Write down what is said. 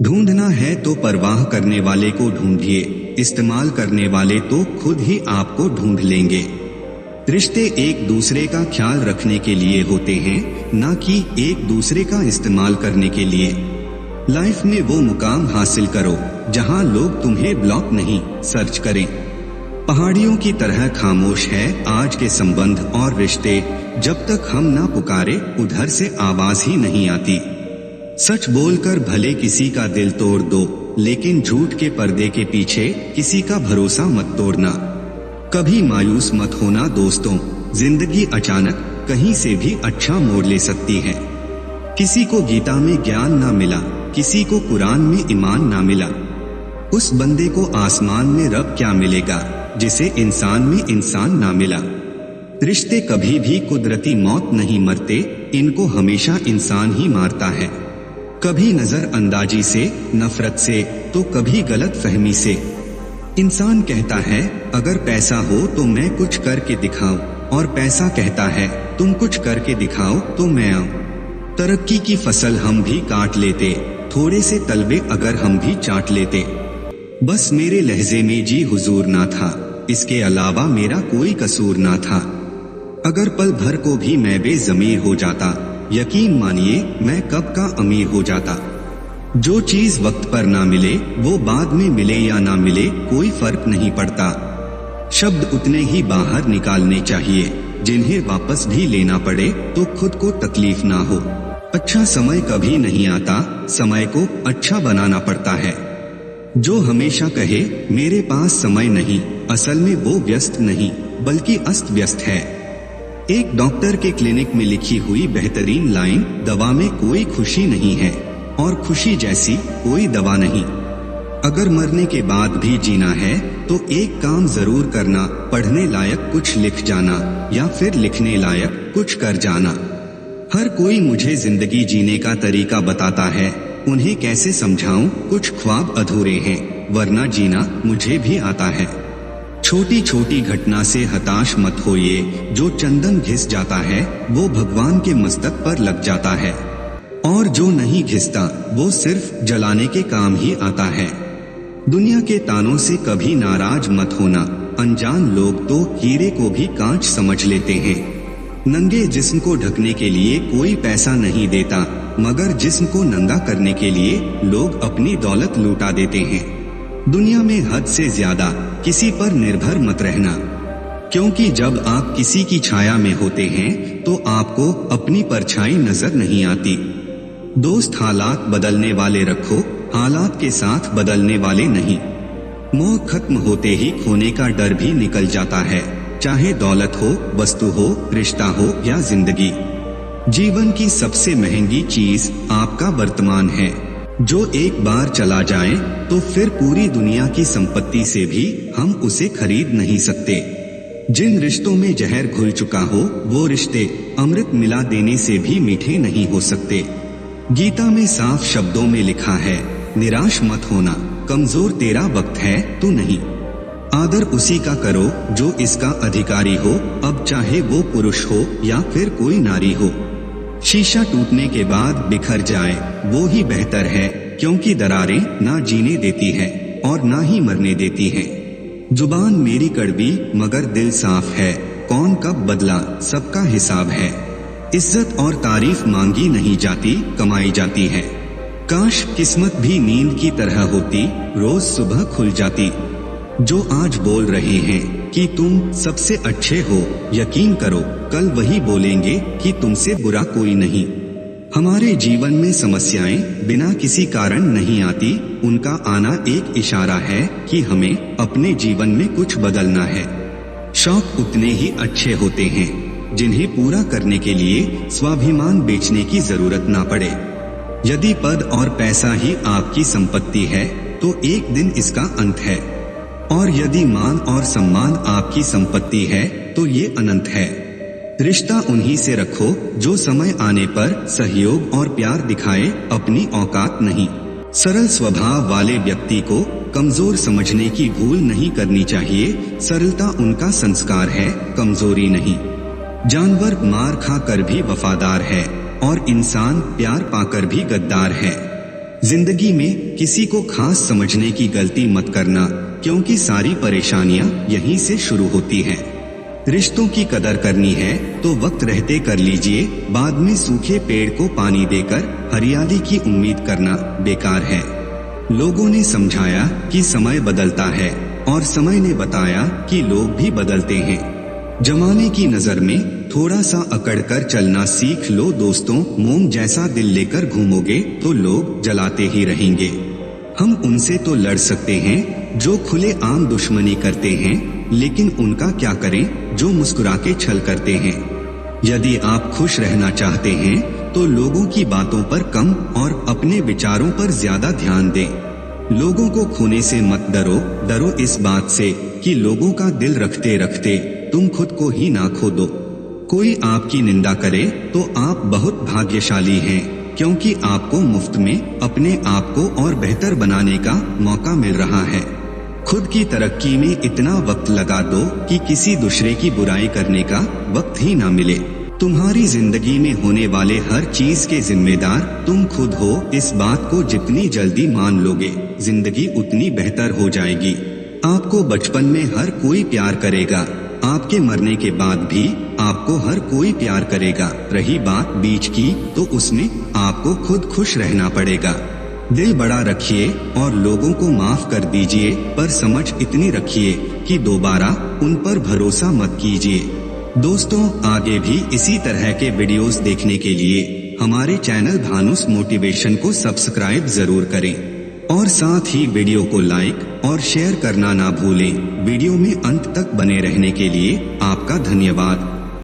ढूंढना है तो परवाह करने वाले को ढूंढिए, इस्तेमाल करने वाले तो खुद ही आपको ढूंढ लेंगे। रिश्ते एक दूसरे का ख्याल रखने के लिए होते हैं, ना कि एक दूसरे का इस्तेमाल करने के लिए। लाइफ में वो मुकाम हासिल करो जहां लोग तुम्हें ब्लॉक नहीं सर्च करें। पहाड़ियों की तरह खामोश है आज के संबंध और रिश्ते, जब तक हम ना पुकारे उधर से आवाज ही नहीं आती। सच बोलकर भले किसी का दिल तोड़ दो, लेकिन झूठ के पर्दे के पीछे किसी का भरोसा मत तोड़ना। कभी मायूस मत होना दोस्तों, जिंदगी अचानक कहीं से भी अच्छा मोड़ ले सकती है। किसी को गीता में ज्ञान ना मिला, किसी को कुरान में ईमान ना मिला, उस बंदे को आसमान में रब क्या मिलेगा जिसे इंसान में इंसान ना मिला। रिश्ते कभी भी कुदरती मौत नहीं मरते, इनको हमेशा इंसान ही मारता है। कभी नजर अंदाजी से, नफरत से, तो कभी गलत फहमी से। इंसान कहता है अगर पैसा हो तो मैं कुछ करके दिखाऊं, और पैसा कहता है तुम कुछ करके दिखाओ तो मैं आऊं। तरक्की की फसल हम भी काट लेते, थोड़े से तलबे अगर हम भी चाट लेते। बस मेरे लहजे में जी हुजूर ना था, इसके अलावा मेरा कोई कसूर ना था। अगर पल भर को भी मैं बेज़मीर हो जाता, यकीन मानिए मैं कब का अमीर हो जाता। जो चीज वक्त पर ना मिले वो बाद में मिले या ना मिले कोई फर्क नहीं पड़ता। शब्द उतने ही बाहर निकालने चाहिए जिन्हें वापस भी लेना पड़े तो खुद को तकलीफ ना हो। अच्छा समय कभी नहीं आता, समय को अच्छा बनाना पड़ता है। जो हमेशा कहे मेरे पास समय नहीं, असल में वो व्यस्त नहीं बल्कि अस्त व्यस्त है। एक डॉक्टर के क्लिनिक में लिखी हुई बेहतरीन लाइन, दवा में कोई खुशी नहीं है और खुशी जैसी कोई दवा नहीं। अगर मरने के बाद भी जीना है तो एक काम जरूर करना, पढ़ने लायक कुछ लिख जाना या फिर लिखने लायक कुछ कर जाना। हर कोई मुझे जिंदगी जीने का तरीका बताता है, उन्हें कैसे समझाऊं, कुछ ख्वाब अधूरे हैं वरना जीना मुझे भी आता है। छोटी छोटी घटना से हताश मत होइए, जो चंदन घिस जाता है वो भगवान के मस्तक पर लग जाता है, और जो नहीं घिसता वो सिर्फ जलाने के काम ही आता है। दुनिया के तानों से कभी नाराज मत होना, अनजान लोग तो हीरे को भी कांच समझ लेते हैं। नंगे जिस्म को ढकने के लिए कोई पैसा नहीं देता, मगर जिस्म को नंगा करने के लिए लोग अपनी दौलत लूटा देते हैं। दुनिया में हद से ज्यादा किसी पर निर्भर मत रहना, क्योंकि जब आप किसी की छाया में होते हैं तो आपको अपनी परछाई नजर नहीं आती। दोस्त हालात बदलने वाले रखो, हालात के साथ बदलने वाले नहीं। मोह खत्म होते ही खोने का डर भी निकल जाता है, चाहे दौलत हो, वस्तु हो, रिश्ता हो या जिंदगी। जीवन की सबसे महंगी चीज आपका वर्तमान है, जो एक बार चला जाए तो फिर पूरी दुनिया की संपत्ति से भी हम उसे खरीद नहीं सकते। जिन रिश्तों में जहर घुल चुका हो वो रिश्ते अमृत मिला देने से भी मीठे नहीं हो सकते। गीता में साफ शब्दों में लिखा है, निराश मत होना, कमजोर तेरा वक्त है तू नहीं। आदर उसी का करो जो इसका अधिकारी हो, अब चाहे वो पुरुष हो या फिर कोई नारी हो। शीशा टूटने के बाद बिखर जाए वो ही बेहतर है, क्योंकि दरारें ना जीने देती है और ना ही मरने देती है। जुबान मेरी कड़वी मगर दिल साफ है, कौन कब बदला सबका हिसाब है। इज्जत और तारीफ मांगी नहीं जाती, कमाई जाती है। काश किस्मत भी नींद की तरह होती, रोज सुबह खुल जाती। जो आज बोल रहे हैं कि तुम सबसे अच्छे हो, यकीन करो कल वही बोलेंगे कि तुमसे बुरा कोई नहीं। हमारे जीवन में समस्याएं बिना किसी कारण नहीं आती, उनका आना एक इशारा है कि हमें अपने जीवन में कुछ बदलना है। शौक उतने ही अच्छे होते हैं जिन्हें पूरा करने के लिए स्वाभिमान बेचने की जरूरत ना पड़े। यदि पद और पैसा ही आपकी संपत्ति है तो एक दिन इसका अंत है, और यदि मान और सम्मान आपकी संपत्ति है तो ये अनंत है। रिश्ता उन्हीं से रखो जो समय आने पर सहयोग और प्यार दिखाए, अपनी औकात नहीं। सरल स्वभाव वाले व्यक्ति को कमजोर समझने की भूल नहीं करनी चाहिए, सरलता उनका संस्कार है, कमजोरी नहीं। जानवर मार खाकर भी वफादार है और इंसान प्यार पाकर भी गद्दार है। जिंदगी में किसी को खास समझने की गलती मत करना, क्योंकि सारी परेशानियां यहीं से शुरू होती हैं। रिश्तों की कदर करनी है तो वक्त रहते कर लीजिए, बाद में सूखे पेड़ को पानी देकर हरियाली की उम्मीद करना बेकार है। लोगों ने समझाया कि समय बदलता है और समय ने बताया कि लोग भी बदलते हैं। जमाने की नजर में थोड़ा सा अकड़ कर चलना सीख लो दोस्तों। मोम जैसा दिल लेकर घूमोगे तो लोग जलाते ही रहेंगे। हम उनसे तो लड़ सकते हैं जो खुले आम दुश्मनी करते हैं, लेकिन उनका क्या करें जो मुस्कुरा के छल करते हैं। यदि आप खुश रहना चाहते हैं तो लोगों की बातों पर कम और अपने विचारों पर ज्यादा ध्यान दें। लोगों को खोने से मत डरो, डरो इस बात से कि लोगों का दिल रखते रखते तुम खुद को ही ना खो दो। कोई आपकी निंदा करे तो आप बहुत भाग्यशाली हैं, क्योंकि आपको मुफ्त में अपने आप को और बेहतर बनाने का मौका मिल रहा है। खुद की तरक्की में इतना वक्त लगा दो कि किसी दूसरे की बुराई करने का वक्त ही ना मिले। तुम्हारी जिंदगी में होने वाले हर चीज के जिम्मेदार तुम खुद हो। इस बात को जितनी जल्दी मान लोगे, जिंदगी उतनी बेहतर हो जाएगी। आपको बचपन में हर कोई प्यार करेगा, आपके मरने के बाद भी आपको हर कोई प्यार करेगा। रही बात बीच की, तो उसमें आपको खुद खुश रहना पड़ेगा। दिल बड़ा रखिए और लोगों को माफ कर दीजिए, पर समझ इतनी रखिए कि दोबारा उन पर भरोसा मत कीजिए। दोस्तों, आगे भी इसी तरह के वीडियोस देखने के लिए हमारे चैनल भानुस मोटिवेशन को सब्सक्राइब जरूर करें और साथ ही वीडियो को लाइक और शेयर करना ना भूलें। वीडियो में अंत तक बने रहने के लिए आपका धन्यवाद।